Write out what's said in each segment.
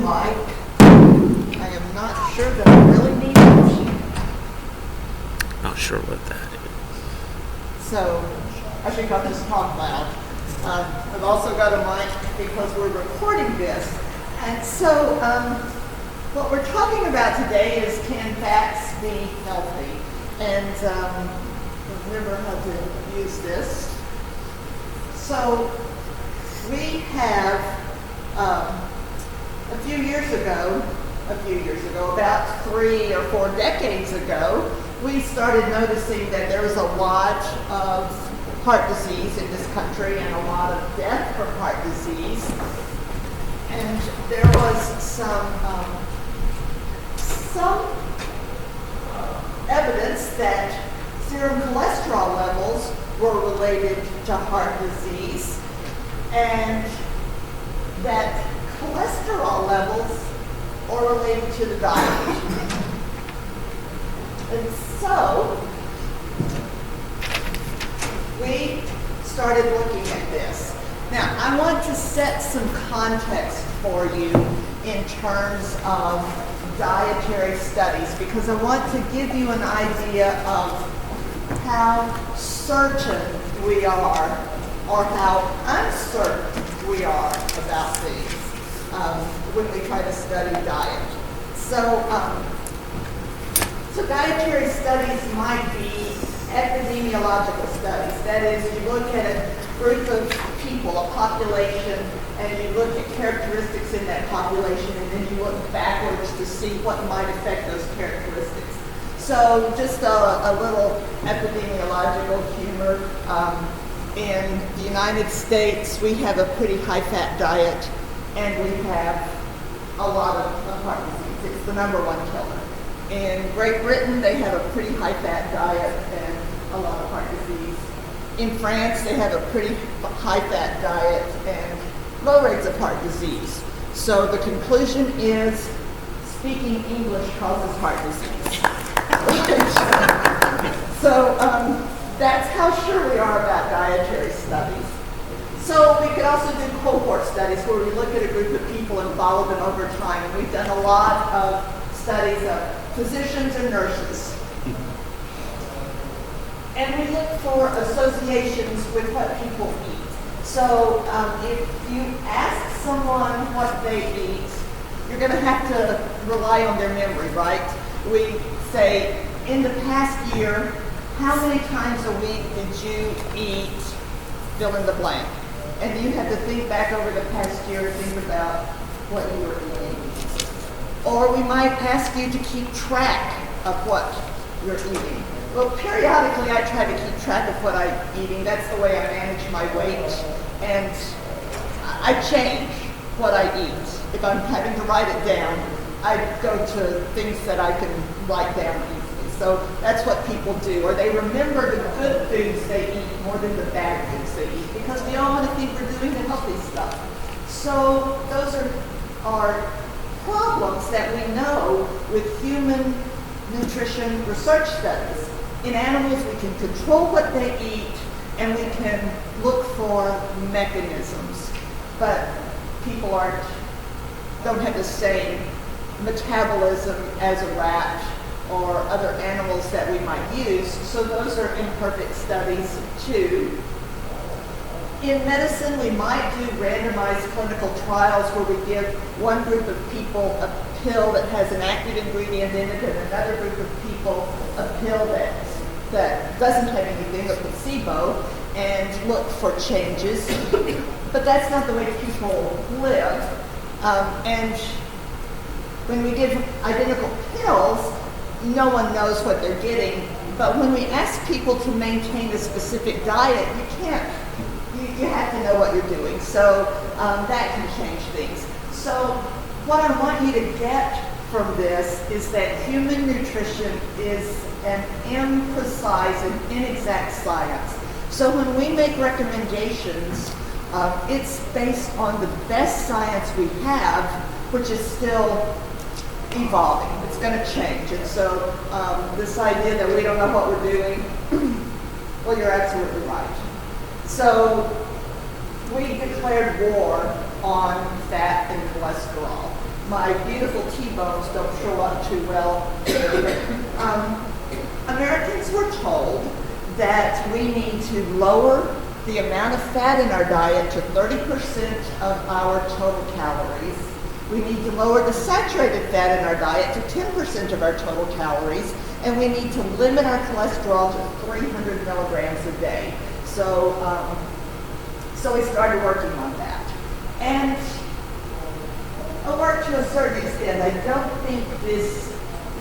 mic. I am not sure that I really need it. Not sure what that is. So I think I'll just talk loud. I've also got a mic because we're recording this. And so what we're talking about today is, can fats be healthy? And remember how to use this. So we have a few years ago, about 3 or 4 decades ago, we started noticing that there was a lot of heart disease in this country and a lot of death from heart disease. And there was some evidence that serum cholesterol levels were related to heart disease, and that cholesterol levels are related to the diet. And so we started looking at this. Now, I want to set some context for you in terms of dietary studies, because I want to give you an idea of how certain we are or how uncertain we are about things when we try to study diet. So dietary studies might be epidemiological studies. That is, you look at a group of people, a population, and you look at characteristics in that population, and then you look backwards to see what might affect those characteristics. So just a little epidemiological humor. In the United States, we have a pretty high-fat diet, and we have a lot of heart disease. It's the #1 killer. In Great Britain, they have a pretty high-fat diet and a lot of heart disease. In France, they have a pretty high-fat diet and low rates of heart disease. So the conclusion is, speaking English causes heart disease. So that's how sure we are about dietary studies. So we could also do cohort studies where we look at a group of people and follow them over time. And we've done a lot of studies of physicians and nurses. And we look for associations with what people eat. So if you ask someone what they eat, you're going to have to rely on their memory, right? We say, in the past year, how many times a week did you eat fill in the blank? And you have to think back over the past year and think about what you were eating. Or we might ask you to keep track of what you're eating. Well, periodically I try to keep track of what I'm eating. That's the way I manage my weight. And I change what I eat. If I'm having to write it down, I go to things that I can write down easily. So that's what people do. Or they remember the good foods they eat more than the bad foods they eat, because we all want to think we're doing the healthy stuff. So those are problems that we know with human nutrition research studies. In animals, we can control what they eat, and we can look for mechanisms. But people don't have the same metabolism as a rat or other animals that we might use, so those are imperfect studies too. In medicine, we might do randomized clinical trials where we give one group of people a pill that has an active ingredient in it, and another group of people a pill that doesn't have anything, a placebo, and look for changes. But that's not the way people live. And when we give identical pills, no one knows what they're getting. But when we ask people to maintain a specific diet, you can't. You have to know what you're doing. So that can change things. So what I want you to get from this is that human nutrition is an imprecise and inexact science. So when we make recommendations, it's based on the best science we have, which is still evolving. It's going to change. And so this idea that we don't know what we're doing, well, you're absolutely right. So we declared war on fat and cholesterol. my beautiful T-bones don't show up too well. Americans were told that we need to lower the amount of fat in our diet to 30% of our total calories. We need to lower the saturated fat in our diet to 10% of our total calories, and we need to limit our cholesterol to 300 milligrams a day. So we started working on that. And I worked to a certain extent. I don't think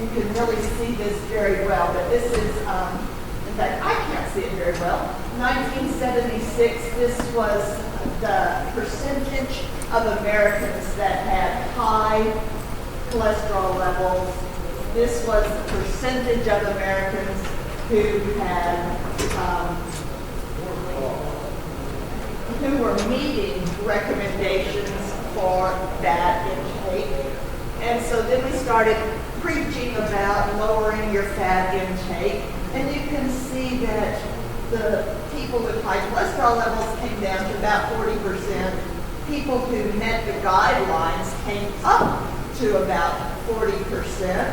you can really see this very well, but this is, in fact, I can't see it very well. 1976, this was the percentage of Americans that had high cholesterol levels. This was the percentage of Americans who had, who were meeting recommendations for fat intake. And so then we started preaching about lowering your fat intake. And you can see that the people with high cholesterol levels came down to about 40%. People who met the guidelines came up to about 40%.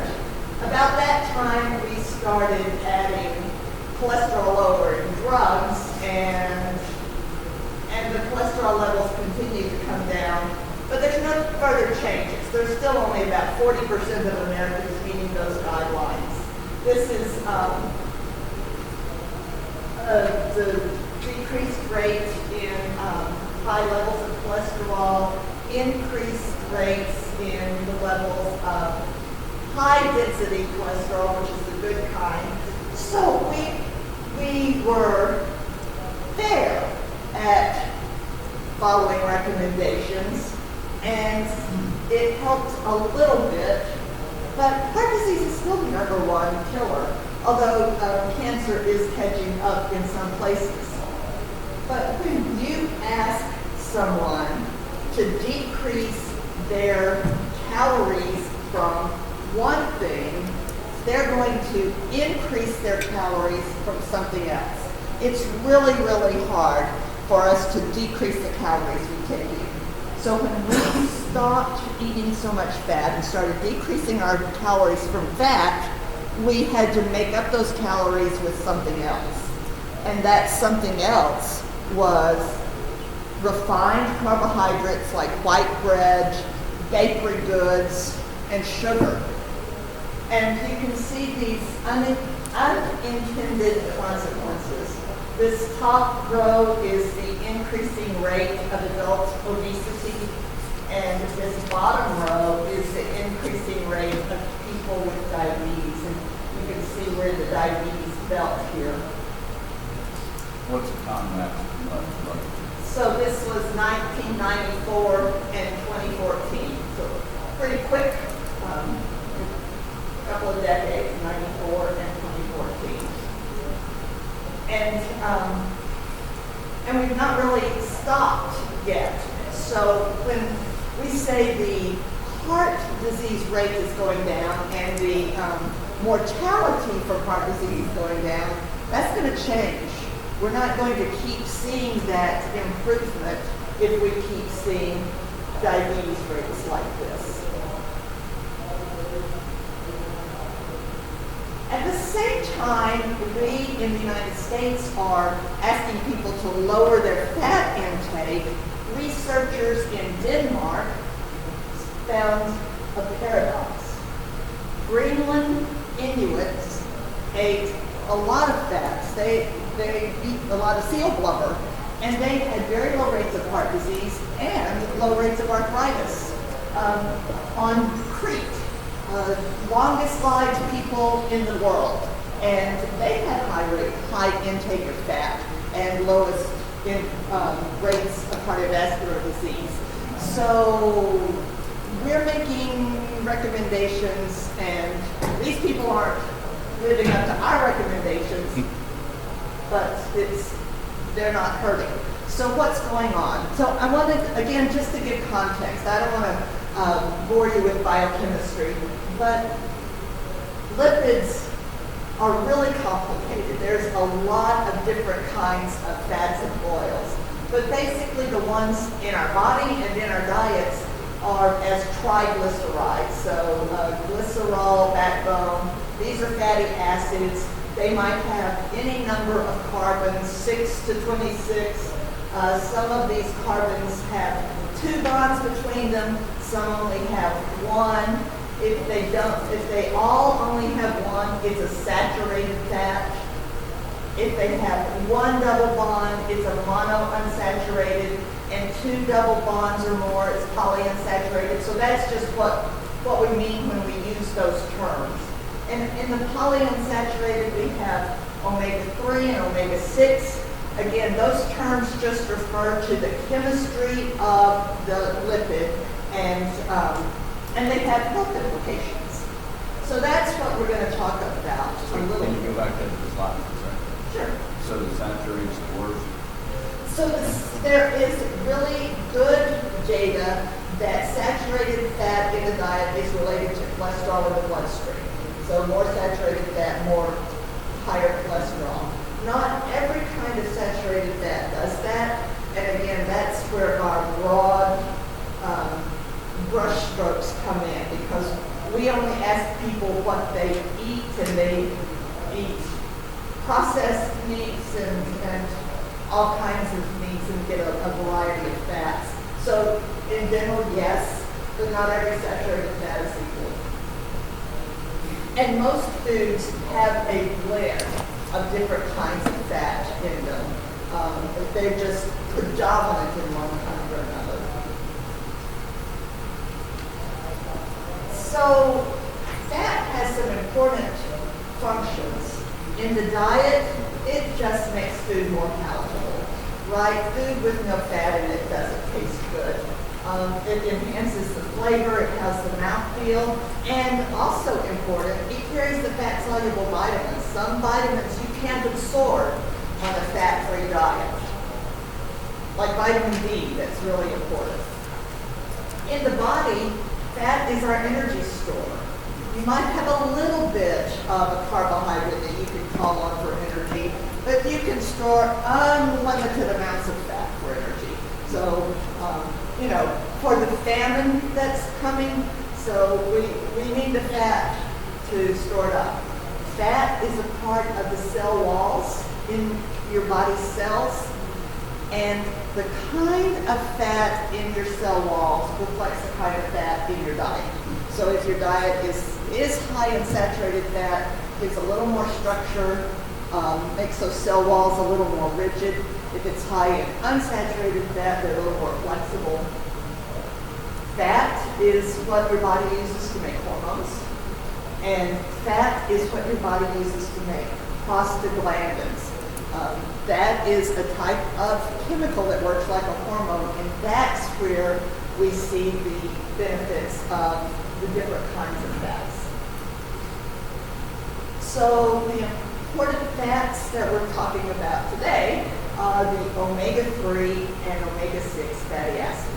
About that time, we started adding cholesterol-lowering drugs, and the cholesterol levels continue to come down. But there's no further changes. There's still only about 40% of Americans meeting those guidelines. This is the decreased rate in high levels of cholesterol, increased rates in the levels of high-density cholesterol, which is the good kind. So we were there at following recommendations, and it helped a little bit, but heart disease is still the number one killer, although cancer is catching up in some places. But when you ask someone to decrease their calories from one thing, they're going to increase their calories from something else. It's really, really hard for us to decrease the calories we take in. So when we stopped eating so much fat and started decreasing our calories from fat, we had to make up those calories with something else. And that something else was refined carbohydrates like white bread, bakery goods, and sugar. And you can see these unintended consequences. This top row is the increasing rate of adult obesity, and this bottom row is the increasing rate of people with diabetes. And you can see where the diabetes belt here. What's the time lapse? So this was 1994 and 2014. So pretty quick, couple of decades, 94 and 2014. And we've not really stopped yet. So when we say the heart disease rate is going down and the mortality from heart disease is going down, that's going to change. We're not going to keep seeing that improvement if we keep seeing diabetes rates like this. At the same time, we in the United States are asking people to lower their fat intake. Researchers in Denmark found a paradox. Greenland Inuits ate a lot of fats. They eat a lot of seal blubber, and they had very low rates of heart disease and low rates of arthritis. On Crete, longest lived people in the world, and they had high intake of fat and lowest rates of cardiovascular disease. So we're making recommendations, and these people aren't living up to our recommendations, but they're not hurting. So what's going on? So I wanted, again, just to give context, I don't want to bore you with biochemistry, but lipids are really complicated. There's a lot of different kinds of fats and oils, but basically the ones in our body and in our diets are as triglycerides. So glycerol, backbone, these are fatty acids. They might have any number of carbons, 6 to 26. Some of these carbons have 2 bonds between them. Some only have 1. If they all only have 1, it's a saturated fat. If they have 1 double bond, it's a monounsaturated, and 2 double bonds or more, it's polyunsaturated. So that's just what we mean when we use those terms. And in the polyunsaturated, we have omega-3 and omega-6. Again, those terms just refer to the chemistry of the lipid, and they have health implications. So that's what we're going to talk about a little. Can you go back to the slide for a second? Sure. So the saturated stores, So there is really good data that saturated fat in the diet is related to cholesterol in the bloodstream. So more saturated fat, more higher cholesterol. Not every kind of saturated fat does that. And again, that's where our broad brush strokes come in, because we only ask people what they eat, and they eat processed meats and all kinds of meats and get a variety of fats. So in general, yes, but not every saturated fat is equal. And most foods have a blend of different kinds of fat in them. They're just predominant in one kind or another. So fat has some important functions. In the diet, it just makes food more palatable, right? Food with no fat in it doesn't taste good. It enhances the flavor, it has the mouthfeel, and also important, it carries the fat-soluble vitamins. Some vitamins you can't absorb on a fat-free diet, like vitamin D, that's really important. In the body, fat is our energy store. You might have a little bit of a carbohydrate that you can call on for energy, but you can store unlimited amounts of fat for energy. So, for the famine that's coming, so we need the fat to store it up. Fat is a part of the cell walls in your body's cells, and the kind of fat in your cell walls reflects the kind of fat in your diet. So if your diet is high in saturated fat, gives a little more structure, makes those cell walls a little more rigid. If it's high in unsaturated fat, they're a little more flexible. Fat is what your body uses to make hormones, and fat is what your body uses to make prostaglandins. That is a type of chemical that works like a hormone, and that's where we see the benefits of the different kinds of fats. So the important fats that we're talking about today are the omega-3 and omega-6 fatty acids.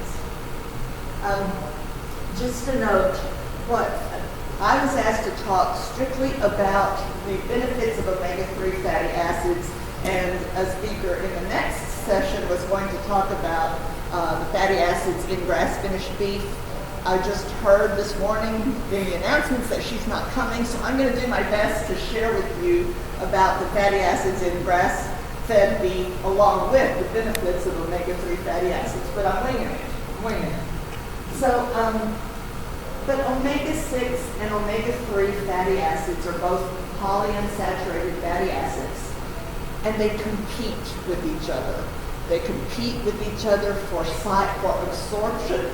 Just to note, I was asked to talk strictly about the benefits of omega-3 fatty acids, and a speaker in the next session was going to talk about the fatty acids in grass-finished beef. I just heard this morning in the announcements that she's not coming, so I'm going to do my best to share with you about the fatty acids in grass-fed beef along with the benefits of omega-3 fatty acids, but I'm winging it. So, but omega-6 and omega-3 fatty acids are both polyunsaturated fatty acids, and they compete with each other. They compete with each other for absorption,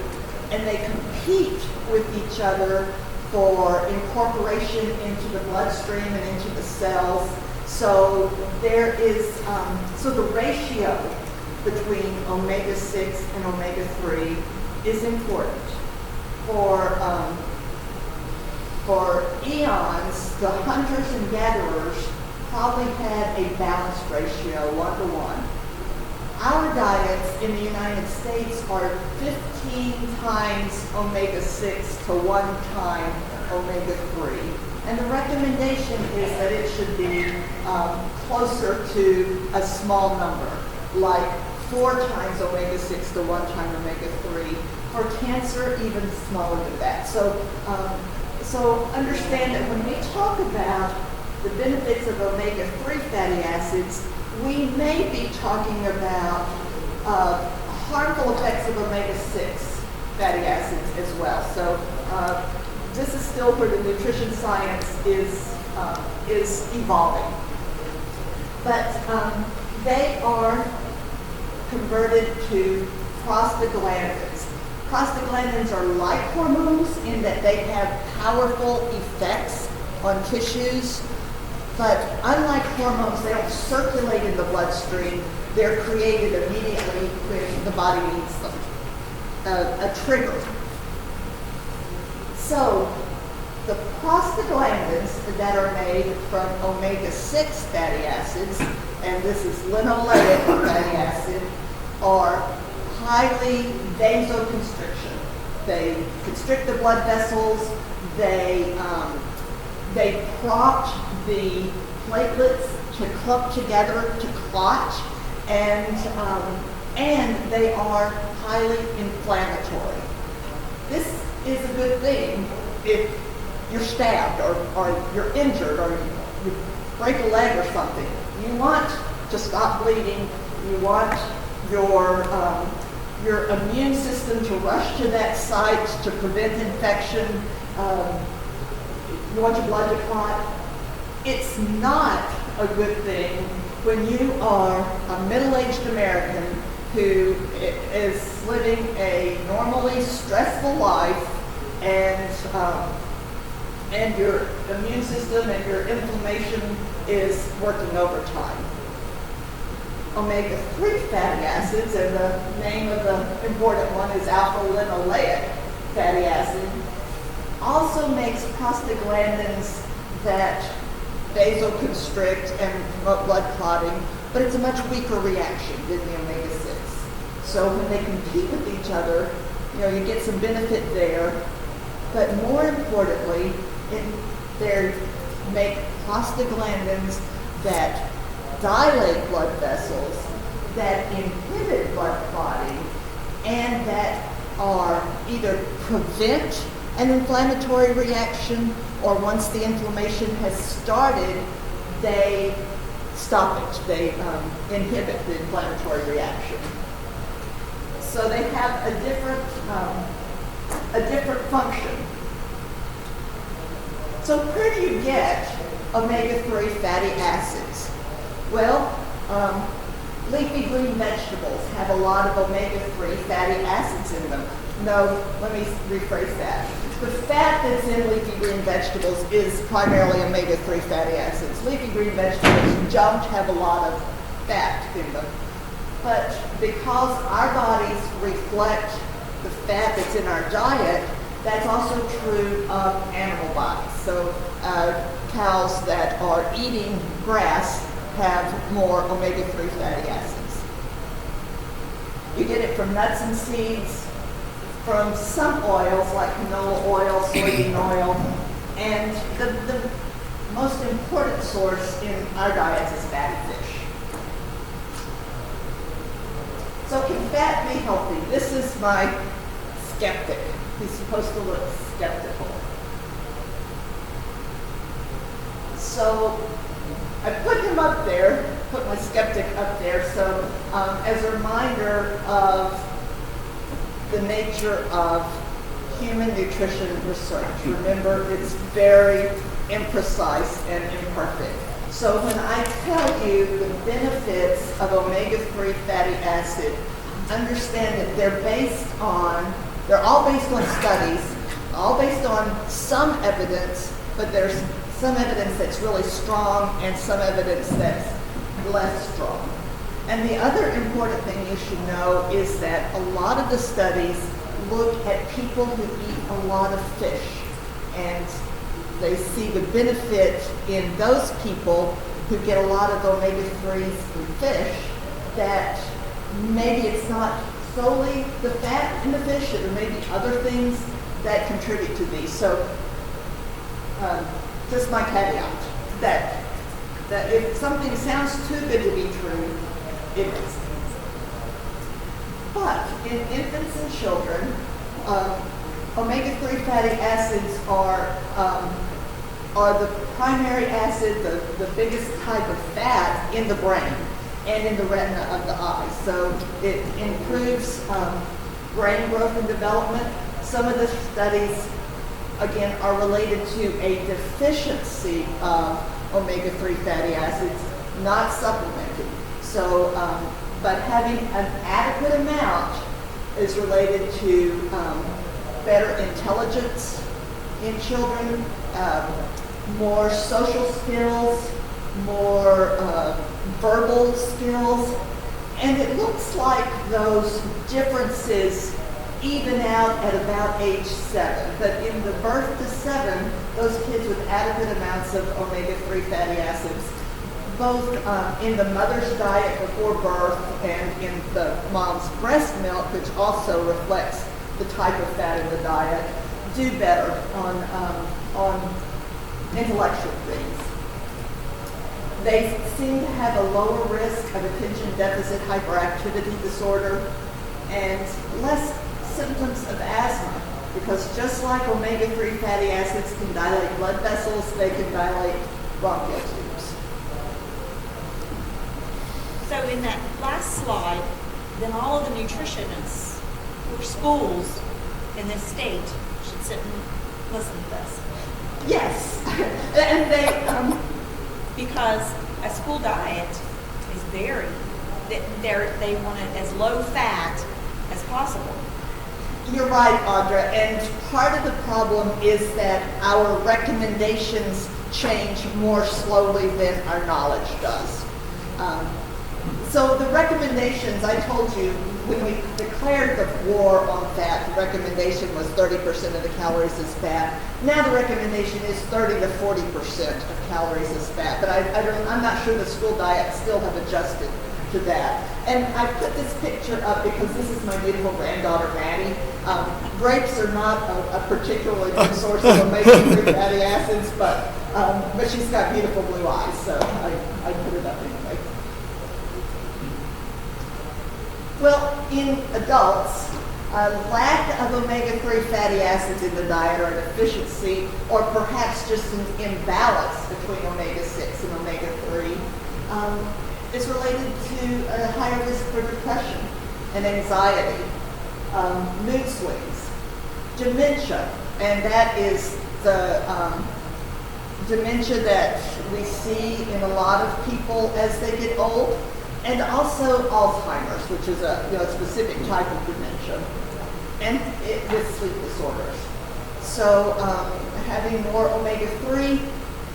and they compete with each other for incorporation into the bloodstream and into the cells. So there is, so the ratio between omega-6 and omega-3 is important. For eons, the hunters and gatherers probably had a balanced ratio, 1-to-1. Our diets in the United States are 15 times omega-6 to 1 time omega-3. And the recommendation is that it should be closer to a small number, like 4 times omega-6 to 1 time omega-3. For cancer, even smaller than that. So understand that when we talk about the benefits of omega-3 fatty acids, we may be talking about harmful effects of omega-6 fatty acids as well. So this is still where the nutrition science is evolving. But they are converted to prostaglandins. Prostaglandins are like hormones in that they have powerful effects on tissues, but unlike hormones, they don't circulate in the bloodstream. They're created immediately when the body needs them. A trigger. So the prostaglandins that are made from omega-6 fatty acids, and this is linoleic fatty acid, are highly vasoconstriction. They constrict the blood vessels. They prompt the platelets to clump together to clot, and they are highly inflammatory. This is a good thing if you're stabbed or you're injured or you break a leg or something. You want to stop bleeding. You want your immune system to rush to that site to prevent infection. You want your blood to clot. It's not a good thing when you are a middle-aged American who is living a normally stressful life, and your immune system and your inflammation is working overtime. Omega-3 fatty acids, and the name of the important one is alpha-linoleic fatty acid, also makes prostaglandins that vasoconstrict and promote blood clotting, but it's a much weaker reaction than the omega-6. So when they compete with each other, you get some benefit there, but more importantly, they make prostaglandins that dilate blood vessels, that inhibit blood clotting, and that are either prevent an inflammatory reaction, or once the inflammation has started, they stop it. They inhibit the inflammatory reaction. So they have a different function. So where do you get omega-3 fatty acids? Well, leafy green vegetables have a lot of omega-3 fatty acids in them. No, let me rephrase that. The fat that's in leafy green vegetables is primarily omega-3 fatty acids. Leafy green vegetables don't have a lot of fat in them. But because our bodies reflect the fat that's in our diet, that's also true of animal bodies. So cows that are eating grass have more omega-3 fatty acids. You get it from nuts and seeds, from some oils like canola oil, soybean oil, and the most important source in our diets is fatty fish. So can fat be healthy? This is my skeptic. He's supposed to look skeptical. So I put him up there, put my skeptic up there, so as a reminder of the nature of human nutrition research. Remember, it's very imprecise and imperfect. So when I tell you the benefits of omega-3 fatty acid, understand that they're all based on studies, all based on some evidence, but there's some evidence that's really strong and some evidence that's less strong. And the other important thing you should know is that a lot of the studies look at people who eat a lot of fish, and they see the benefit in those people who get a lot of omega-3s from fish, that maybe it's not solely the fat in the fish, there may be other things that contribute to these. So just my caveat, that if something sounds too good to be true, it is. But in infants and children, omega-3 fatty acids are the primary acid, the biggest type of fat in the brain and in the retina of the eye. So it improves brain growth and development. Some of the studies, again, are related to a deficiency of omega-3 fatty acids, not supplementing. So, but having an adequate amount is related to better intelligence in children, more social skills, more verbal skills, and it looks like those differences even out at about age 7. But in the birth to 7, those kids with adequate amounts of omega-3 fatty acids, both in the mother's diet before birth and in the mom's breast milk, which also reflects the type of fat in the diet, do better on intellectual things. They seem to have a lower risk of attention deficit hyperactivity disorder and less symptoms of asthma, because just like omega-3 fatty acids can dilate blood vessels, they can dilate bronchial tubes. So in that last slide, then all of the nutritionists or schools in this state should sit and listen to this. Yes, and they, Because a school diet is very, they want it as low fat as possible. you're right, Audra, and part of the problem is that our recommendations change more slowly than our knowledge does. So the recommendations, I told you, when we declared the war on fat, the recommendation was 30% of the calories is fat. Now the recommendation is 30 to 40% of calories is fat, but I'm not sure the school diets still have adjusted to that. And I put this picture up because this is my beautiful granddaughter, Maddie. Grapes are not a particularly good source of omega-3 fatty acids, but she's got beautiful blue eyes, so I put it up anyway. Well, in adults, a lack of omega-3 fatty acids in the diet, or a deficiency, or perhaps just an imbalance between omega-6 and omega-3, is related to a higher risk for depression and anxiety, mood swings, dementia, and that is the dementia that we see in a lot of people as they get old. And also Alzheimer's, which is a specific type of dementia, and with sleep disorders. So having more omega-3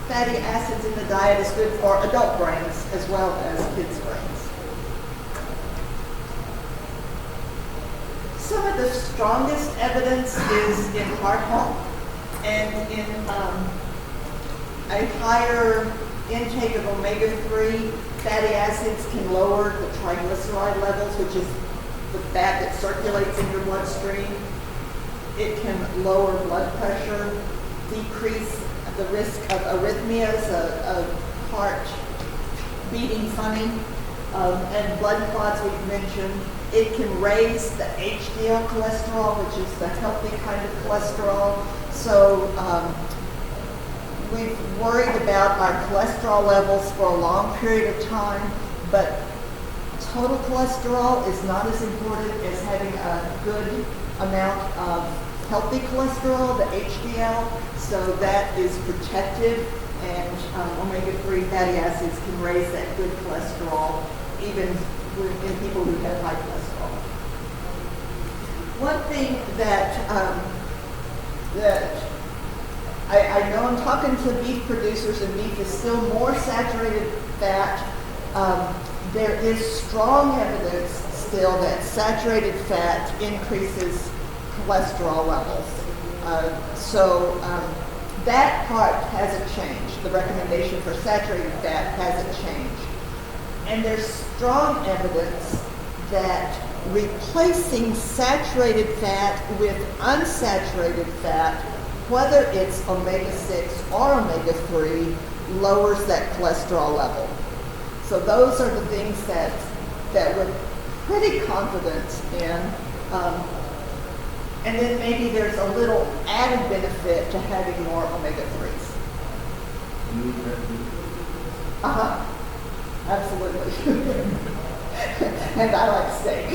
fatty acids in the diet is good for adult brains as well as kids' brains. Some of the strongest evidence is in heart health and in a higher intake of omega-3 fatty acids can lower the triglyceride levels, which is the fat that circulates in your bloodstream. It can lower blood pressure, decrease the risk of arrhythmias, of heart beating funny, and blood clots we've mentioned. It can raise the HDL cholesterol, which is the healthy kind of cholesterol. So we've worried about our cholesterol levels for a long period of time, but total cholesterol is not as important as having a good amount of healthy cholesterol, the HDL, so that is protective, and omega-3 fatty acids can raise that good cholesterol even in people who have high cholesterol. One thing that I know I'm talking to beef producers, and beef is still more saturated fat. There is strong evidence still that saturated fat increases cholesterol levels. So that part hasn't changed. The recommendation for saturated fat hasn't changed. And there's strong evidence that replacing saturated fat with unsaturated fat, whether it's omega-6 or omega-3, lowers that cholesterol level. So those are the things that we're pretty confident in. And then maybe there's a little added benefit to having more omega-3s. You eat red meat? Uh-huh, absolutely. And I like steak.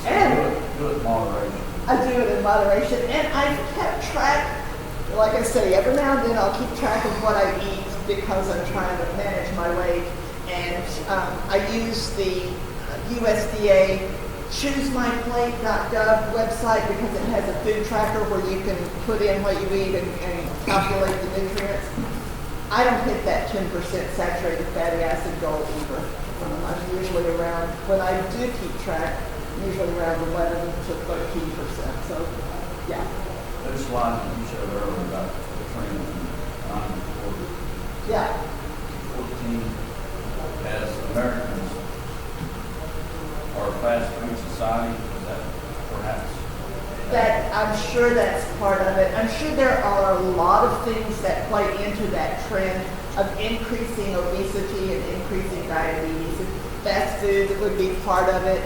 And Do it in moderation. I do it in moderation, and I've kept track, like I say, every now and then I'll keep track of what I eat because I'm trying to manage my weight, and I use the USDA ChooseMyPlate.gov website because it has a food tracker where you can put in what you eat and calculate the nutrients. I don't hit that 10% saturated fatty acid goal either. I'm usually around, when I do keep track, usually around 11 to 13%. So, yeah. Those slides that you showed earlier about the trend from 9 Yeah. to 14, as Americans are a fast food society, is that perhaps? That, I'm sure that's part of it. I'm sure there are a lot of things that play into that trend of increasing obesity and increasing diabetes. And fast food would be part of it.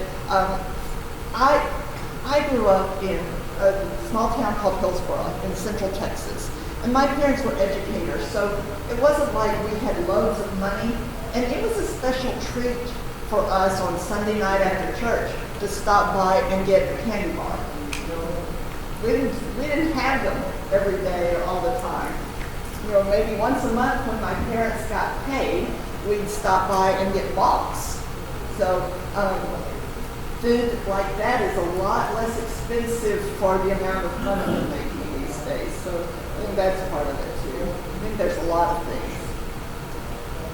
I grew up in a small town called Hillsboro in central Texas. And my parents were educators, so it wasn't like we had loads of money. And it was a special treat for us on Sunday night after church to stop by and get a candy bar. We didn't have them every day or all the time. Maybe once a month when my parents got paid, we'd stop by and get box. So food like that is a lot less expensive for the amount of money we're making these days. So I think that's part of it too. I think there's a lot of things.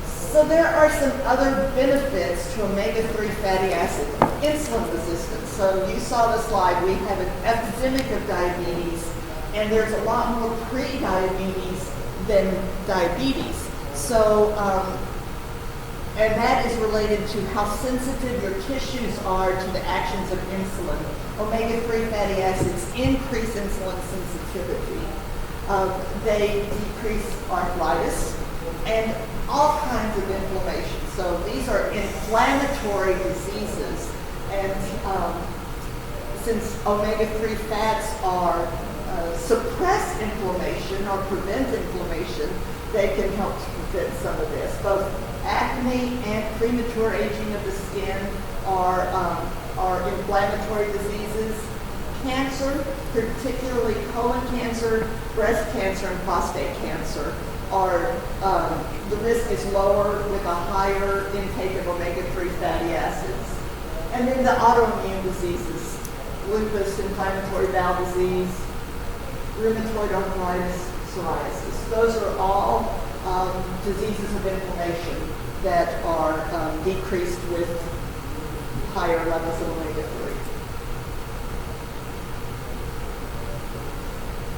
So there are some other benefits to omega-3 fatty acid. Insulin resistance. So you saw the slide. We have an epidemic of diabetes, and there's a lot more pre-diabetes than diabetes. So, and that is related to how sensitive your tissues are to the actions of insulin. Omega-3 fatty acids increase insulin sensitivity. They decrease arthritis and all kinds of inflammation. So these are inflammatory diseases. And since omega-3 fats are suppress inflammation or prevent inflammation, they can help to prevent some of this. Both acne and premature aging of the skin are inflammatory diseases. Cancer, particularly colon cancer, breast cancer, and prostate cancer, are the risk is lower with a higher intake of omega-3 fatty acids. And then the autoimmune diseases, lupus, inflammatory bowel disease, rheumatoid arthritis, psoriasis. Those are all diseases of inflammation that are decreased with higher levels of omega-3.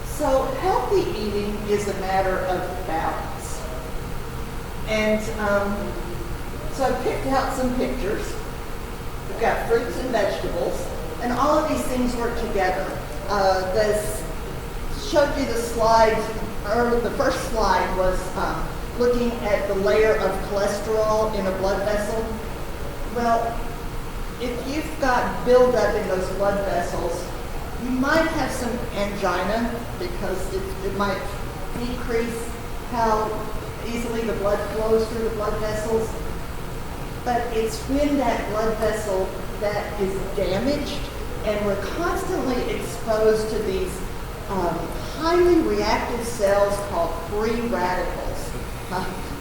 So healthy eating is a matter of balance. And so I picked out some pictures. We've got fruits and vegetables, and all of these things work together. This showed you the slide, or the first slide was looking at the layer of cholesterol in a blood vessel. Well, if you've got buildup in those blood vessels, you might have some angina because it might decrease how easily the blood flows through the blood vessels. But it's when that blood vessel that is damaged, and we're constantly exposed to these highly reactive cells called free radicals.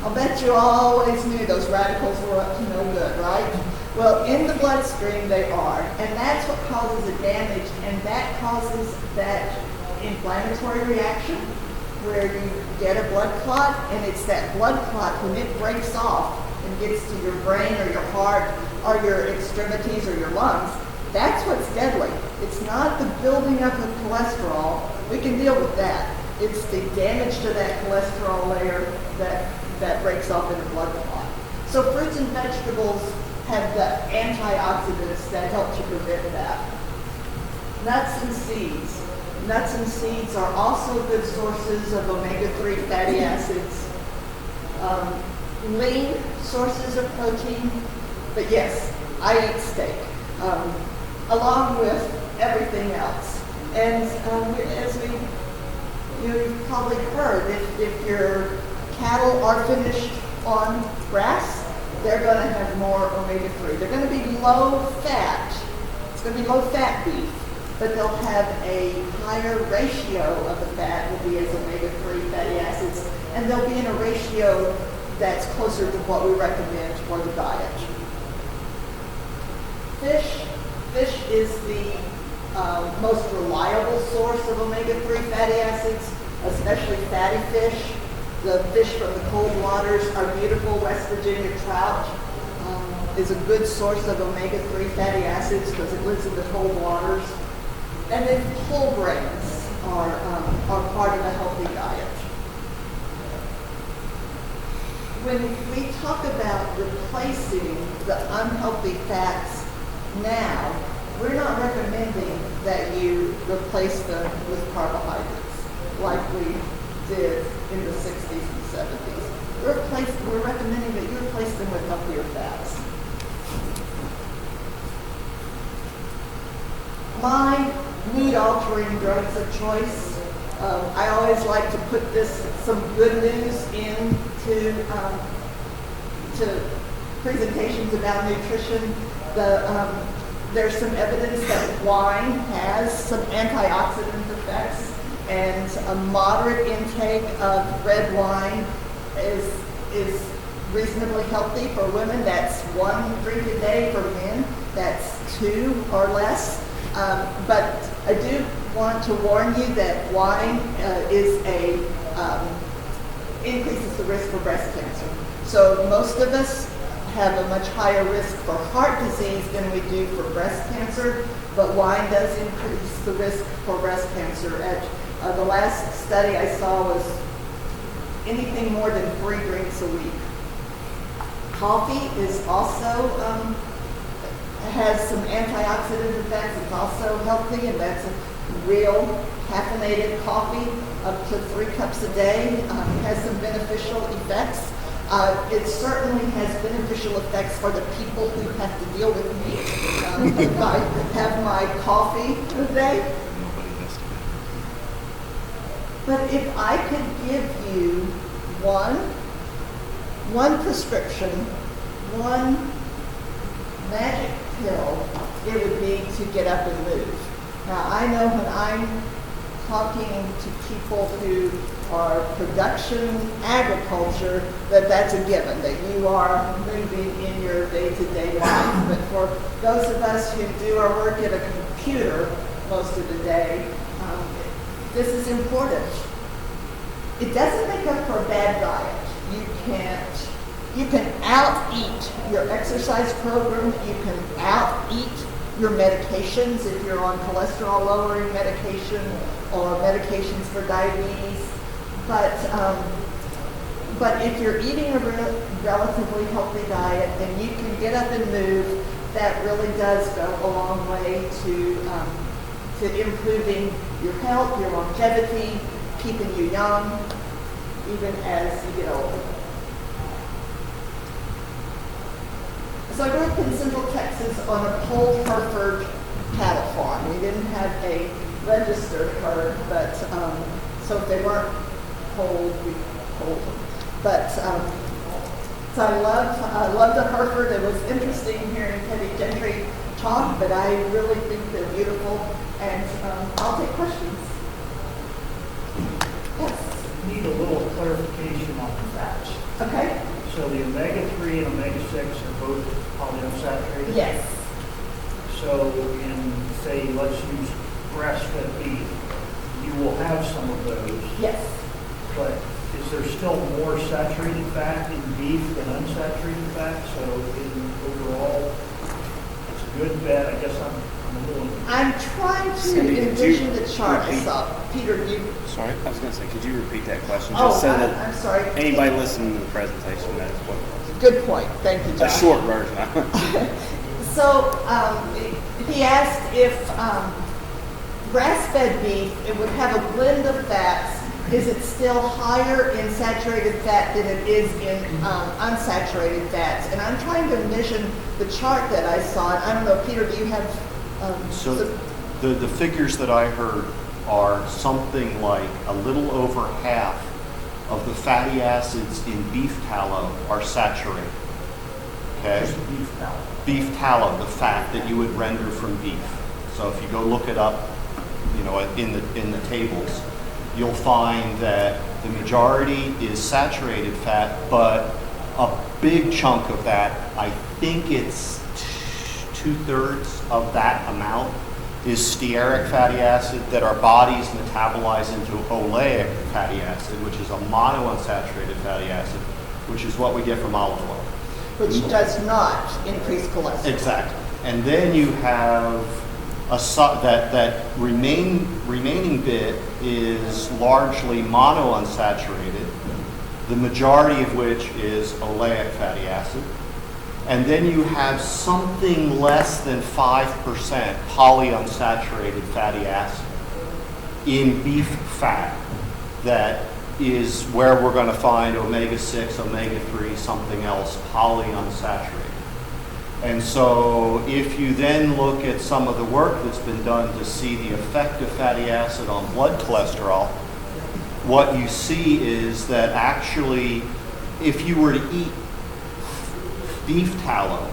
I'll bet you always knew those radicals were up to no good, right? Well, in the bloodstream they are, and that's what causes the damage, and that causes that inflammatory reaction where you get a blood clot, and it's that blood clot when it breaks off and gets to your brain or your heart or your extremities or your lungs. That's what's deadly. It's not the building up of cholesterol. We can deal with that. It's the damage to that cholesterol layer that breaks off in a blood clot. So fruits and vegetables have the antioxidants that help to prevent that. Nuts and seeds. Nuts and seeds are also good sources of omega-3 fatty acids. Lean sources of protein, but yes, I eat steak. Along with everything else. And as you've probably heard, if your cattle are finished on grass, they're going to have more omega-3. They're going to be low fat. It's going to be low fat beef, but they'll have a higher ratio of the fat will be as omega-3 fatty acids, and they'll be in a ratio that's closer to what we recommend for the diet. Fish is the most reliable source of omega-3 fatty acids, especially fatty fish. The fish from the cold waters, our beautiful West Virginia trout is a good source of omega-3 fatty acids because it lives in the cold waters. And then whole grains are part of a healthy diet. When we talk about replacing the unhealthy fats now, we're not recommending that you replace them with carbohydrates like we did in the 60s and 70s. We're recommending that you replace them with healthier fats. My mood-altering drugs of choice, I always like to put some good news into to presentations about nutrition. There's some evidence that wine has some antioxidant effects, and a moderate intake of red wine is reasonably healthy for women. That's 1 drink a day. For men, that's 2 or less. But I do want to warn you that wine increases the risk for breast cancer. So most of us have a much higher risk for heart disease than we do for breast cancer, but wine does increase the risk for breast cancer. The last study I saw was anything more than 3 drinks a week. Coffee is also has some antioxidant effects. It's also healthy, and that's a real caffeinated coffee, up to 3 cups a day. It has some beneficial effects. It certainly has beneficial effects for the people who have to deal with me. If I have my coffee today. But if I could give you one prescription, one magic pill, it would be to get up and move. Now, I know when I'm talking to people who are production agriculture, that's a given, that you are moving in your day-to-day life. But for those of us who do our work at a computer most of the day, this is important. It doesn't make up for a bad diet. You can out-eat your exercise program. You can out-eat your medications if you're on cholesterol-lowering medication or medications for diabetes. But if you're eating a relatively healthy diet and you can get up and move, that really does go a long way to improving your health, your longevity, keeping you young, even as you get older. So I grew up in Central Texas on a polled Hereford cattle farm. We didn't have a registered herd, but so if they weren't polled, we polled them. But so I love the Hereford. It was interesting hearing Teddy Gentry talk, but I really think they're beautiful. And I'll take questions. Yes. Need a little clarification on the fats. Okay. So the omega-3 and omega-6 are both polyunsaturated? Yes. So in, say, let's use grass-fed beef, you will have some of those. Yes. But is there still more saturated fat in beef than unsaturated fat? So in overall, it's good, bad. I guess I'm a little... I'm trying to Cindy, envision the chart I saw. Peter, you... Sorry, I was going to say, could you repeat that question? Oh, Just so that I'm sorry. anybody listening to the presentation knows what it was. Good point. Thank you, A Josh. short version. So he asked if grass-fed beef, it would have a blend of fats. Is it still higher in saturated fat than it is in unsaturated fats? And I'm trying to envision the chart that I saw. And I don't know, Peter, do you have... The figures that I heard are something like a little over half of the fatty acids in beef tallow are saturated. Okay? Just beef tallow. Beef tallow, the fat that you would render from beef. So if you go look it up, in the tables, you'll find that the majority is saturated fat, but a big chunk of that, I think it's 2/3 of that amount, is stearic fatty acid that our bodies metabolize into oleic fatty acid, which is a monounsaturated fatty acid, which is what we get from olive oil. Which does not increase cholesterol. Exactly. And then you have that remaining bit is largely monounsaturated, the majority of which is oleic fatty acid. And then you have something less than 5% polyunsaturated fatty acid in beef fat. That is where we're going to find omega-6, omega-3, something else polyunsaturated. And so if you then look at some of the work that's been done to see the effect of fatty acid on blood cholesterol, what you see is that actually if you were to eat beef tallow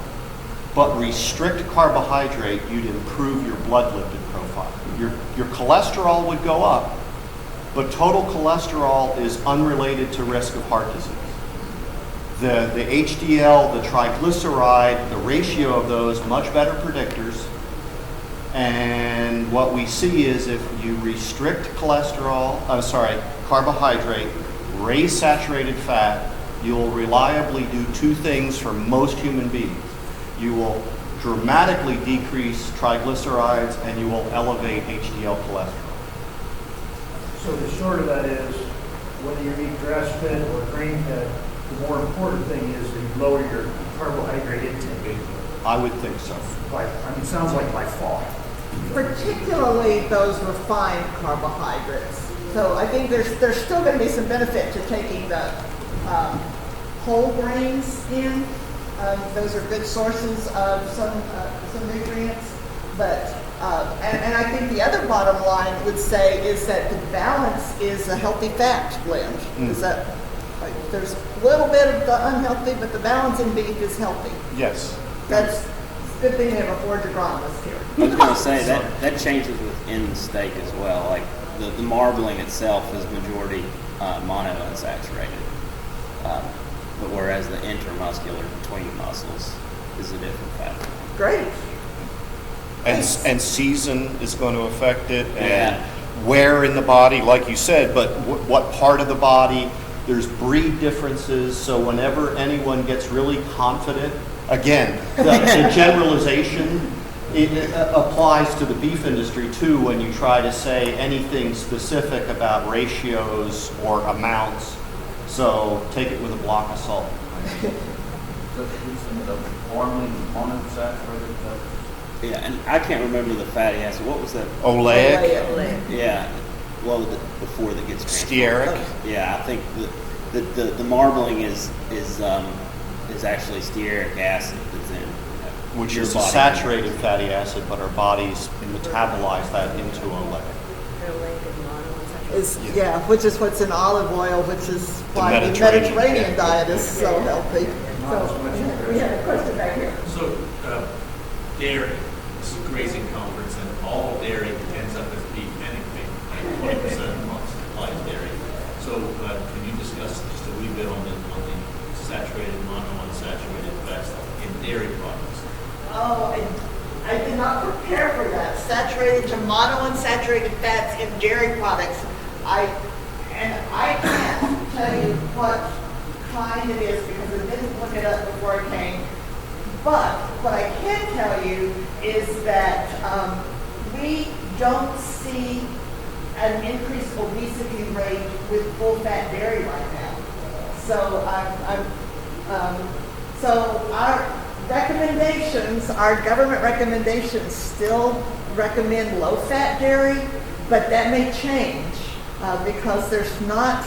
but restrict carbohydrate, you'd improve your blood lipid profile. Your cholesterol would go up, but total cholesterol is unrelated to risk of heart disease. The HDL, the triglyceride, the ratio of those, much better predictors. And what we see is if you restrict carbohydrate, raise saturated fat, you'll reliably do two things for most human beings. You will dramatically decrease triglycerides and you will elevate HDL cholesterol. So the short of that is, whether you eat grass-fed or grain-fed, the more important thing is that you lower your carbohydrate intake. I would think so. It sounds like by far. Particularly those refined carbohydrates. So I think there's still going to be some benefit to taking the whole grains in. Those are good sources of some nutrients. But and I think the other bottom line would say is that the balance is a healthy fat blend. Is that there's a little bit of the unhealthy, but the balance in beef is healthy. Yes. That's a good thing we have a board agronomist here. I was going to say that changes within the steak as well. Like the marbling itself is majority monounsaturated, but whereas the intermuscular between the muscles is a different fat. Great. And season is going to affect it, and Yeah. where in the body, like you said, but what part of the body. There's breed differences, so whenever anyone gets really confident, again, the generalization it applies to the beef industry too when you try to say anything specific about ratios or amounts. So take it with a block of salt. The formerly monounsaturated Yeah, and I can't remember the fatty acid. What was that? Oleic, Yeah. Well, before that gets stearic. Yeah, I think the marbling is actually stearic acid that's in Which your is a body. saturated fatty acid, but our bodies metabolize that into oleic. Which is what's in olive oil, which is why the Mediterranean, Mediterranean yeah. diet is so healthy. So we have a question back here. So, dairy, this is a grazing conference, and all dairy ends up as beef anyway, like 20% supplies dairy. So, can you discuss just a wee bit on the saturated, monounsaturated fats in dairy products? Oh, I did not prepare for that. Saturated to monounsaturated fats in dairy products. I can't tell you what kind it is because I didn't look it up before I came. But what I can tell you is that we don't see an increased obesity rate with full-fat dairy right now. So so our recommendations, our government recommendations still recommend low-fat dairy, but that may change because there's not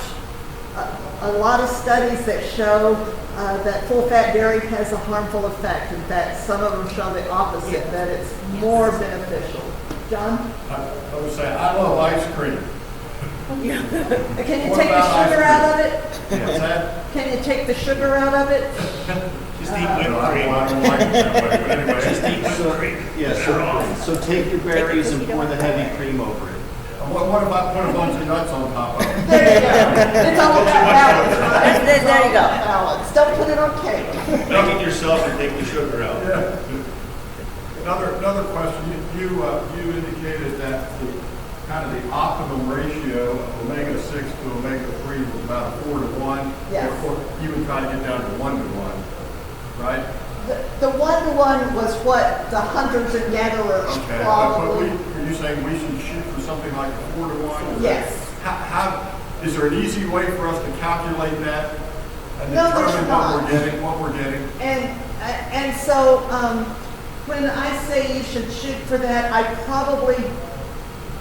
a lot of studies that show that full-fat dairy has a harmful effect. In fact, some of them show the opposite, that it's more beneficial. John? I would say, I love ice cream. Can you What take the about ice sugar cream? out of it? What's that? Can you take the sugar out of it? Just eat I whipped don't cream. like it that way, but anyway. Just eat whipped cream. Yeah, so take your berries and pour the heavy cream over it. What about put a bunch of nuts on top of it? There you go. It's all about balance, right? There you go. It's all about balance. Don't put it on cake. Make it yourself and take the sugar out. Yeah. Another question, you indicated that the kind of the optimum ratio of omega-6 to omega-3 was about a 4 to 1. Yes. Of course, you would try to get down to 1 to 1, right? The one-to-one was what the hunters and gatherers Okay, probably. are you saying we should shoot for something like a 4 to 1? Yes. Is there an easy way for us to calculate that and No, there's determine not. what we're getting? And so, when I say you should shoot for that,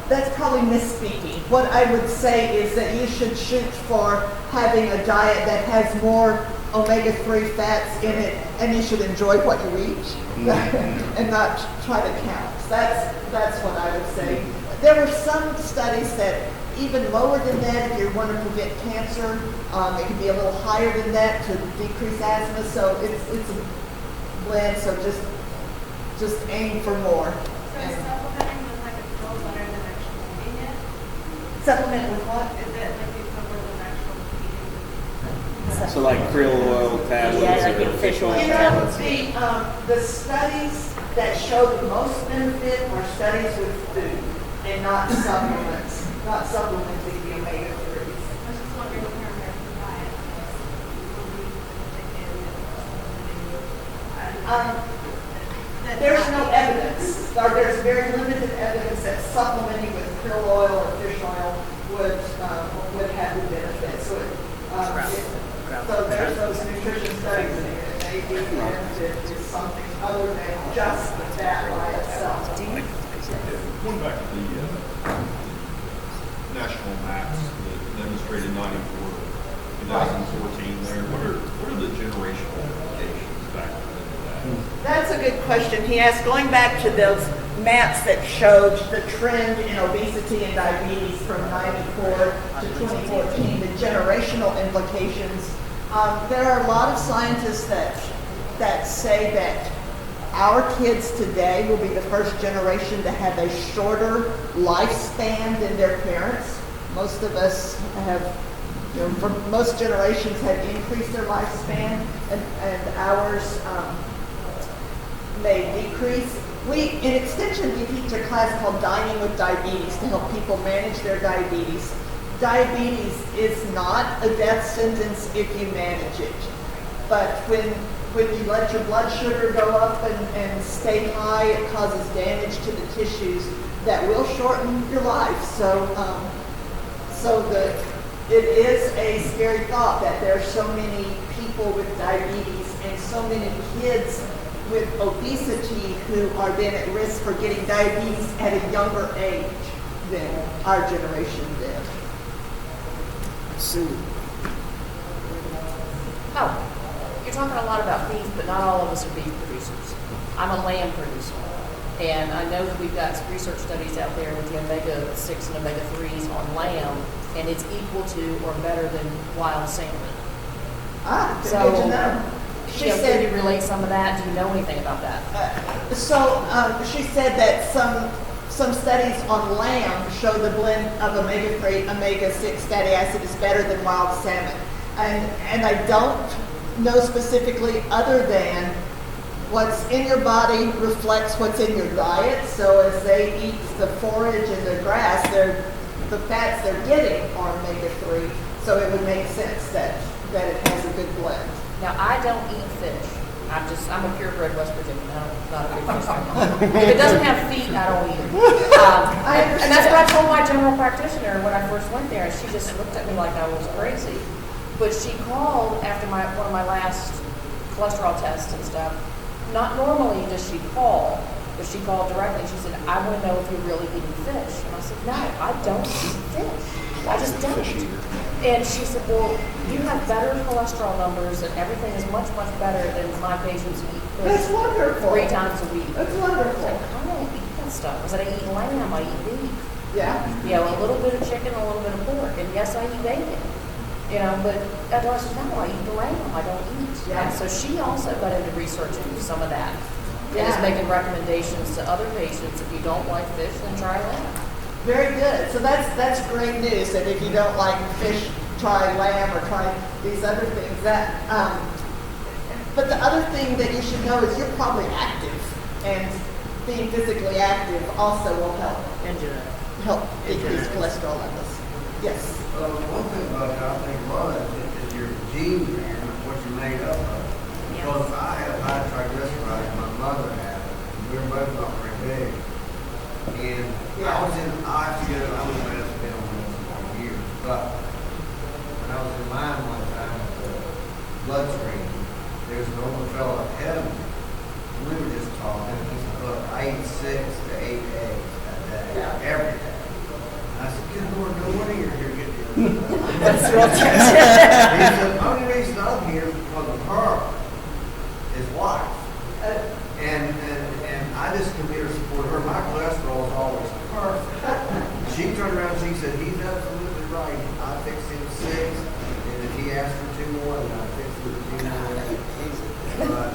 that's probably misspeaking. What I would say is that you should shoot for having a diet that has more omega-3 fats in it, and you should enjoy what you eat and not try to count. That's what I would say. There were some studies that even lower than that, if you want to prevent cancer, it can be a little higher than that to decrease asthma. So it's a blend. So just aim for more. So is supplementing with like a pill better than actually eating it? Supplement with what? Is it like equivalent of actual eating? So like krill oil tablets Yeah, like or in fish oil You tablets. know, the studies that show the most benefit are studies with food and not supplements, not supplementing the omega-3s. I was just wondering if your American diet There's no evidence, or there's very limited evidence that supplementing with krill oil or fish oil would have the benefit. So, so there's those nutrition studies in here. Maybe the benefit is something other than just that by itself. Going back to the national maps that demonstrated 94 to 2014 there, what are the generational implications factored into that? That's a good question. He asked, going back to those maps that showed the trend in obesity and diabetes from 94 to 2014, the generational implications. There are a lot of scientists that say that our kids today will be the first generation to have a shorter lifespan than their parents. Most of us have, for most generations have increased their lifespan, and ours may decrease. In Extension, we teach a class called Dining with Diabetes to help people manage their diabetes. Diabetes is not a death sentence if you manage it. But when you let your blood sugar go up and stay high, it causes damage to the tissues that will shorten your life. It is a scary thought that there are so many people with diabetes and so many kids with obesity who are then at risk for getting diabetes at a younger age than our generation did. Oh, you're talking a lot about beef, but not all of us are beef producers. I'm a lamb producer. And I know that we've got some research studies out there with the omega-6 and omega-3s on lamb, and it's equal to or better than wild salmon. Good So, to know. She Can said, you relate some of that? Do you know anything about that? she said that some studies on lamb show the blend of omega-3, omega-6 fatty acid is better than wild salmon. And I don't know specifically other than what's in your body reflects what's in your diet. So as they eat the forage and the grass, the fats they're getting are omega-3. So it would make sense that it has a good blend. Now, I don't eat fish. I'm a purebred West Virginian. I'm not a big fish fan. If it doesn't have feet, I don't eat it. And that's what I told my general practitioner when I first went there, and she just looked at me like I was crazy. But she called after one of my last cholesterol tests and stuff. Not normally does she call, but she called directly. She said, I want to know if you're really eating fish. And I said, no, I don't eat fish. I just don't. And she said, well, you have better cholesterol numbers and everything is much, much better than my patients who eat That's fish wonderful. 3 times a week. That's I wonderful. don't eat that. with stuff. I said, I eat lamb, I eat beef. Yeah. You know, a little bit of chicken, a little bit of pork, and yes, I eat bacon. You know, but I said, no, I eat the lamb, I don't eat. Yeah. And so she also got into researching some of that. And is Yeah. making recommendations to other patients, if you don't like fish, then try lamb. Very good. So that's great news. That if you don't like fish, try lamb or try these other things. But the other thing that you should know is you're probably active, and being physically active also will help decrease cholesterol levels. Yes. One thing about that, I think a lot of that is your genes and what you're made up of. Because I have high triglycerides, my mother had it, and we were both not very big. And I was in, I have to go, I was been on this for years, but when I was in mine one time at the blood screen, there was an older fellow ahead of me. We were just talking, and he said, look, I eat 6 to 8 eggs a day, every day. And I said, good Lord, no wonder you're here getting your That's real He said, the only reason I'm here is because of her, his wife. And I just come here to support her. My cholesterol is always perfect. She turned around and she said, he's absolutely right. I fixed him 6, and if he asked for 2 more, then I fixed him 2 more. But,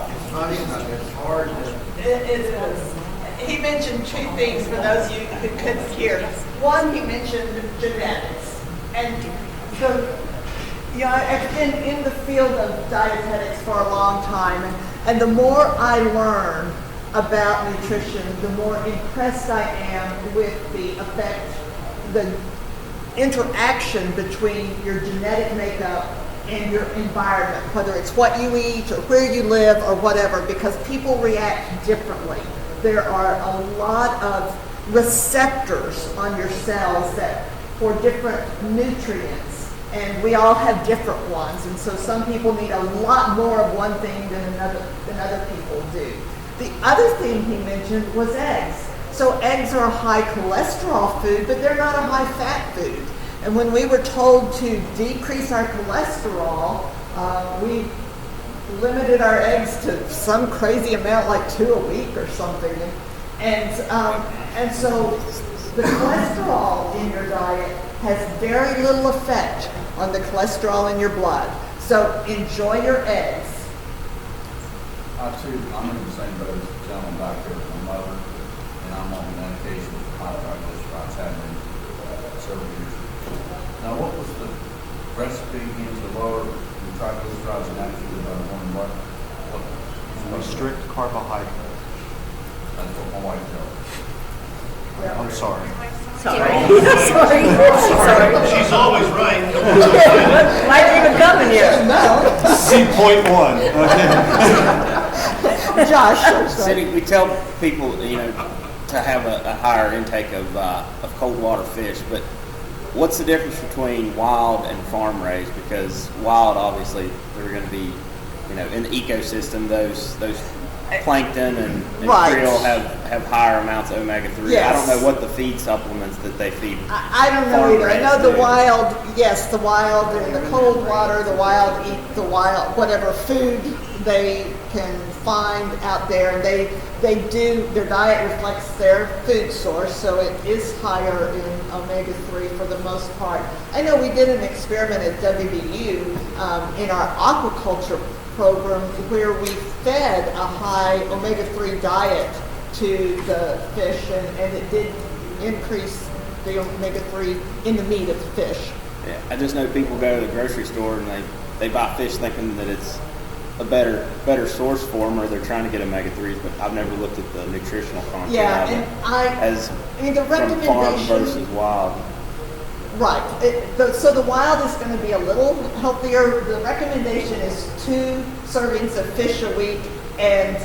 it's funny, but it's hard to... It is. He mentioned 2 things for those of you who couldn't hear. One, he mentioned genetics. And so, I've been in the field of dietetics for a long time, and the more I learn about nutrition, the more impressed I am with the effect, the interaction between your genetic makeup and your environment, whether it's what you eat or where you live or whatever, because people react differently. There are a lot of receptors on your cells that for different nutrients, and we all have different ones, and so some people need a lot more of one thing than other people do. The other thing he mentioned was eggs. So eggs are a high cholesterol food, but they're not a high fat food. And when we were told to decrease our cholesterol, we limited our eggs to some crazy amount, like 2 a week or something. And so the cholesterol in your diet has very little effect on the cholesterol in your blood. So enjoy your eggs. I'm in the same boat as the gentleman back there with my mother, and I'm on medication for high triglycerides, have been several years. Now, what was the recipe into lower the triglycerides and actually what? Restrict carbohydrates. That's what my wife tells me. I'm sorry. Sorry. She's always right. Why'd you even come in here? See point 1. Okay. Josh. Cindy, we tell people, to have a higher intake of cold water fish, but what's the difference between wild and farm raised? Because wild, obviously, they're going to be, in the ecosystem, those plankton and krill have higher amounts of omega-3. Yes. I don't know what the feed supplements that they feed. I don't know either. I know the wild, yes, the wild in the cold water, the wild eat the wild, whatever food they can find out there. They do, their diet reflects their food source, so it is higher in omega-3 for the most part. I know we did an experiment at WVU in our aquaculture program where we fed a high omega-3 diet to the fish, and it did increase the omega-3 in the meat of the fish. Yeah, I just know people go to the grocery store and they buy fish thinking that it's a better source for them, or they're trying to get omega-3s, but I've never looked at the nutritional content Yeah, of it and the from farm recommendation versus wild. Right. So the wild is going to be a little healthier. The recommendation is 2 servings of fish a week, and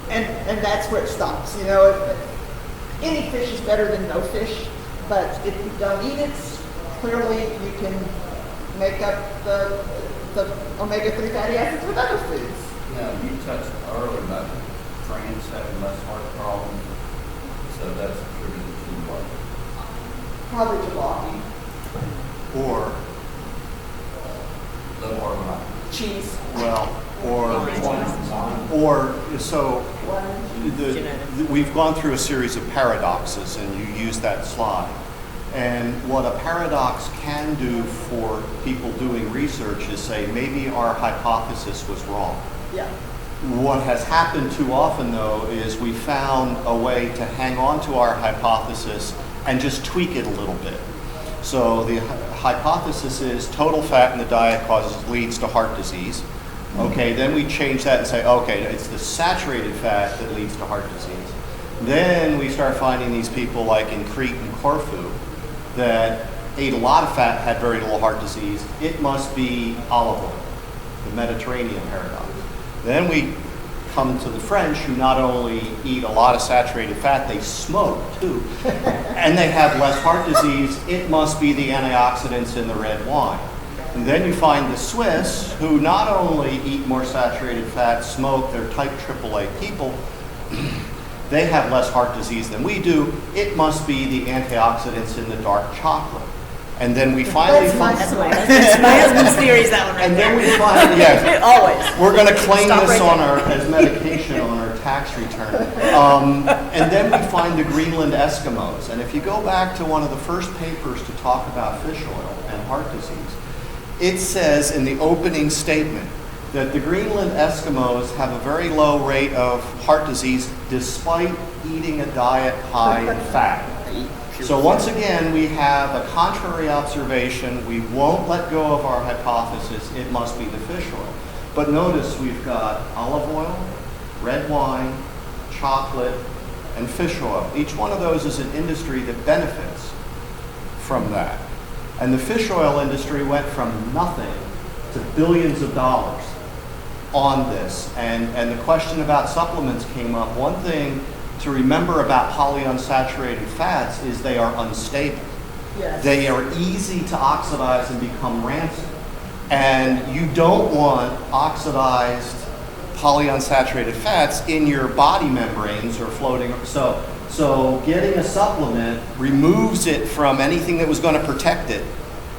that's where it stops. Any fish is better than no fish, but if you don't eat it, clearly you can make up the omega-3 fatty acids with other foods. Now, you touched earlier about trans having less heart problems, so that's attributed to what? Probably to walking. Or, Low carbohydrate. Cheese. well, or so We've gone through a series of paradoxes, and you use that slide. And what a paradox can do for people doing research is say, maybe our hypothesis was wrong. Yeah. What has happened too often, though, is we found a way to hang on to our hypothesis and just tweak it a little bit. So the hypothesis is total fat in the diet leads to heart disease. Okay, then we change that and say, okay, it's the saturated fat that leads to heart disease. Then we start finding these people like in Crete and Corfu that ate a lot of fat, had very little heart disease. It must be olive oil, the Mediterranean paradox. Then we come to the French, who not only eat a lot of saturated fat, they smoke too. And they have less heart disease. It must be the antioxidants in the red wine. And then you find the Swiss, who not only eat more saturated fat, smoke, they're type AAA people, they have less heart disease than we do. It must be the antioxidants in the dark chocolate. And then we finally That's my find... That's my husband's theory is that one right And there. then we find, yeah, Always. we're going to claim Stop this right on there. as medication on our tax return. And then we find the Greenland Eskimos. And if you go back to one of the first papers to talk about fish oil and heart disease, it says in the opening statement that the Greenland Eskimos have a very low rate of heart disease despite eating a diet high in fat. So once again, we have a contrary observation. We won't let go of our hypothesis. It must be the fish oil. But notice we've got olive oil, red wine, chocolate, and fish oil. Each one of those is an industry that benefits from that. And the fish oil industry went from nothing to billions of dollars on this. And the question about supplements came up. One thing to remember about polyunsaturated fats is they are unstable. Yes. They are easy to oxidize and become rancid. And you don't want oxidized polyunsaturated fats in your body membranes or floating. So getting a supplement removes it from anything that was going to protect it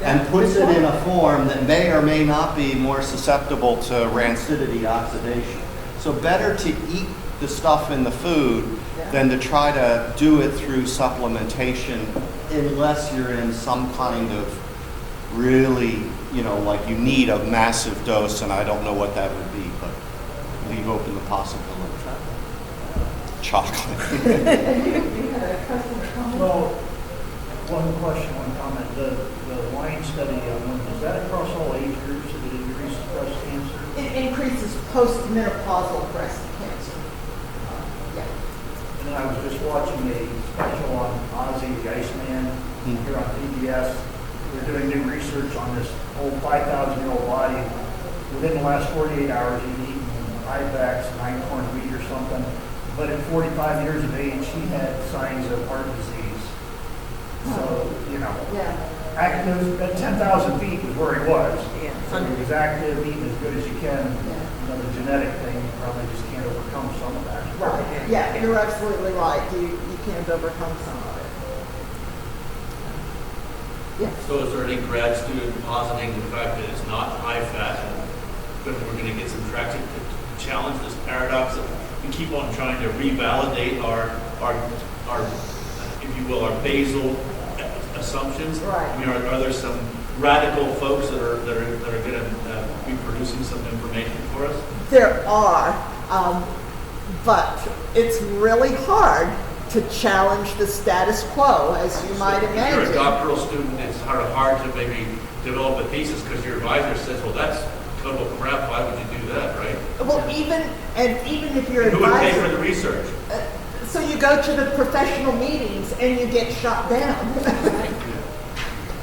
and puts it in a form that may or may not be more susceptible to rancidity oxidation. So better to eat the stuff in the food than to try to do it through supplementation unless you're in some kind of really, like you need a massive dose, and I don't know what that would be, but leave open the possibility. Chocolate. Well, one question, one comment. The wine study, is that across all age groups that it increases breast cancer? It increases postmenopausal breast cancer. Yeah. And then I was just watching a special on Ozzy the Iceman here on PBS. They're doing new research on this old 5,000-year-old body. Within the last 48 hours, he'd eaten Ibex, 9-corn wheat or something. But at 45 years of age, he had signs of heart disease. So, active at 10,000 feet was where he was. Yeah. So he was active, eating as good as you can. Another genetic thing, you probably just can't overcome some of that. Right. Yeah, you're absolutely right. You can't overcome some of it. Yes. So is there any grad student positing the fact that it's not high fat, but we're going to get some traction to challenge this paradox that we keep on trying to revalidate our if you will, our basal assumptions? Right. I mean, are there some radical folks that are going to be producing some information for us? There are, but it's really hard to challenge the status quo, as you might If you're imagine. a doctoral student, it's hard to maybe develop a thesis because your advisor says, well, that's total crap. Why would you do that, right? Well, even if you're Who would pay for advisor, the research? so you go to the professional meetings and you get shot down.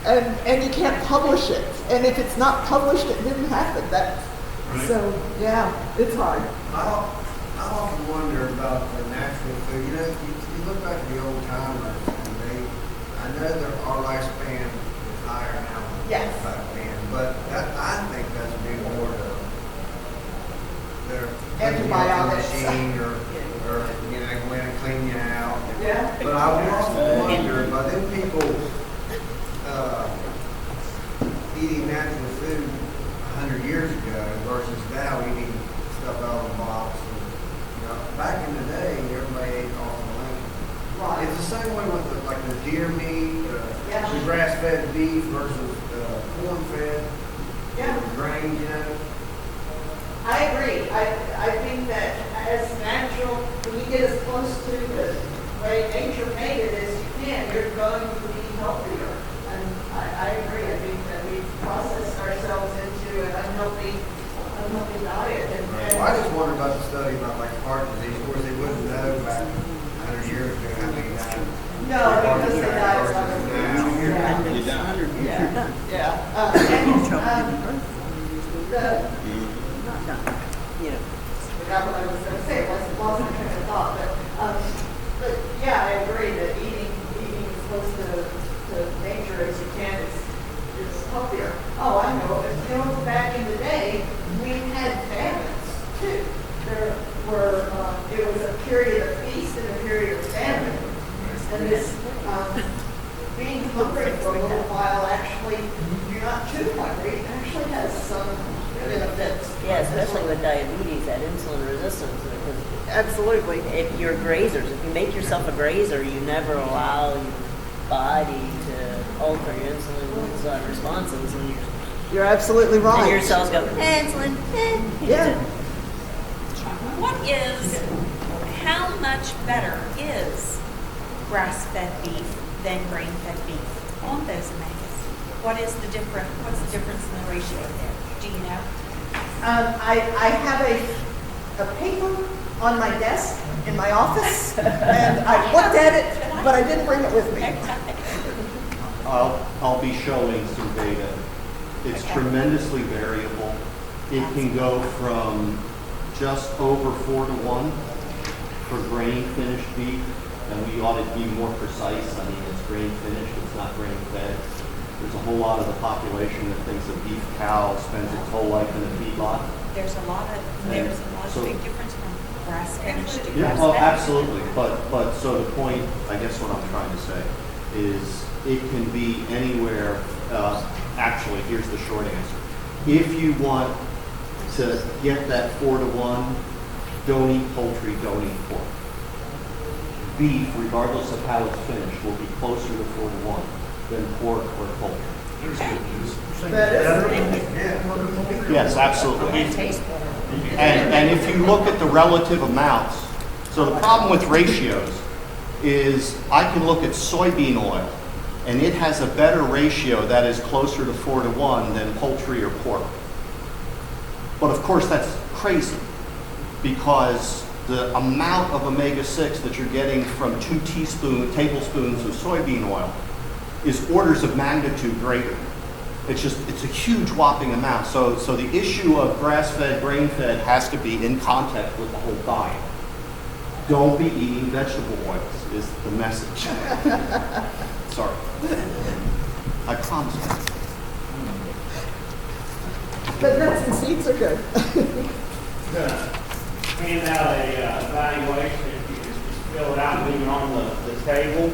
And you can't publish it. And if it's not published, it didn't happen. Right. So, yeah, it's hard. I often wonder about the natural food. You look back at the old timers, and I know that our lifespan is higher now than Yes. back then, but I think that's due more to their Antibiotics. machine or go in and clean you out. Yeah. But I often wonder, by them people eating natural food 100 years ago versus now eating stuff out of the box. And, back in deer meat, Yeah. the grass-fed beef versus corn-fed, Yeah. grain, you know? I agree. I think that as natural, when you get as close to the way nature made it as you can, you're going to be healthier. And I agree. I think that we've processed ourselves into an unhealthy diet. Well, I just wondered about the study about like heart disease. Of course, they wouldn't know back 100 years ago how many died. No, because they died of other things. Yeah. You don't. Yeah. Forgot what I was going to say. It wasn't lost my train of thought. But yeah, I agree that eating as close to nature as you can is healthier. Oh, I know. You know, back in the day, we had famines too. There were it was a period of feast and a period of famine, and this being hungry for a little while actually, you're not too hungry. It actually has some benefits. Yeah, especially with diabetes, that insulin resistance. Because Absolutely. if you're grazers, if you make yourself a grazer, you never allow your body to alter your insulin responses, and You're absolutely right. your cells go, insulin, Yeah. How much better is grass-fed beef than grain-fed beef on those omegas? What's the difference in the ratio there? Do you know? I have a paper on my desk in my office, and I looked at it, but I didn't bring it with me. I'll be showing some data. It's tremendously variable. It can go from just over 4 to 1 for grain finished beef, and we ought to be more precise. I mean, it's grain finished, it's not grain fed. There's a whole lot of the population that thinks a beef cow spends its whole life in a feedlot. There's a lot of big difference from grass finished to Yeah, grass well, fed. absolutely, but so the point, I guess what I'm trying to say is it can be anywhere, actually, here's the short answer. If you want to get that 4 to 1, don't eat poultry, don't eat pork. Beef, regardless of how it's finished, will be closer to 4 to 1 than pork or poultry. Yes, absolutely. It tastes better. And if you look at the relative amounts, so the problem with ratios is I can look at soybean oil, and it has a better ratio that is closer to 4 to 1 than poultry or pork. But of course, that's crazy because the amount of omega-6 that you're getting from 2 tablespoons of soybean oil is orders of magnitude greater. It's a huge whopping amount. So the issue of grass-fed, grain-fed has to be in context with the whole diet. Don't be eating vegetable oils is the message. Sorry. I promise. But nuts and seeds are good. Hand out a evaluation, if you just fill it out, leave it on the table.